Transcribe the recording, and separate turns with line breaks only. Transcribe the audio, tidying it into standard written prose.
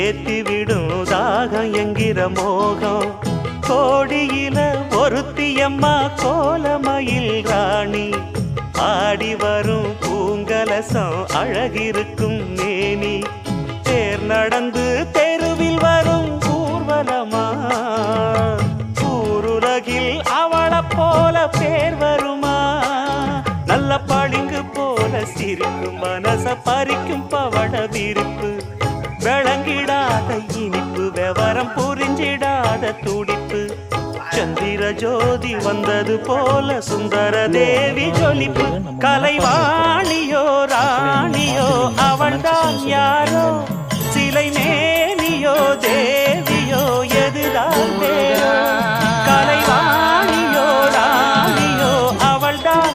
ஏத்திவிடும் தாகம் என்கிற மோகம். கோடியில ஒருத்தியம்மா கோலமயில் ராணி, ஆடி வரும் பூங்கலசம் அழகிருக்கும் மேனி. தேர் நடந்து தெருவில் வரும் ஊர்வலமா, ஊருலகில் அவளை போல பேர் வருமா? நல்ல பளிங்கு போல சிரிக்கும் மனச பறிக்கும் பவள விரிப்பு, விளங்கிடாத இனிப்பு விவரம் புரிஞ்சிடாத துடிப்பு. சந்திர ஜோதி வந்தது போல சுந்தர தேவி ஜொலிப்பு. கலைவாணியோ ராணியோ அவள்தான் யாரோ, சிலை மேனியோ தேவியோ எதுதான் வேறோ?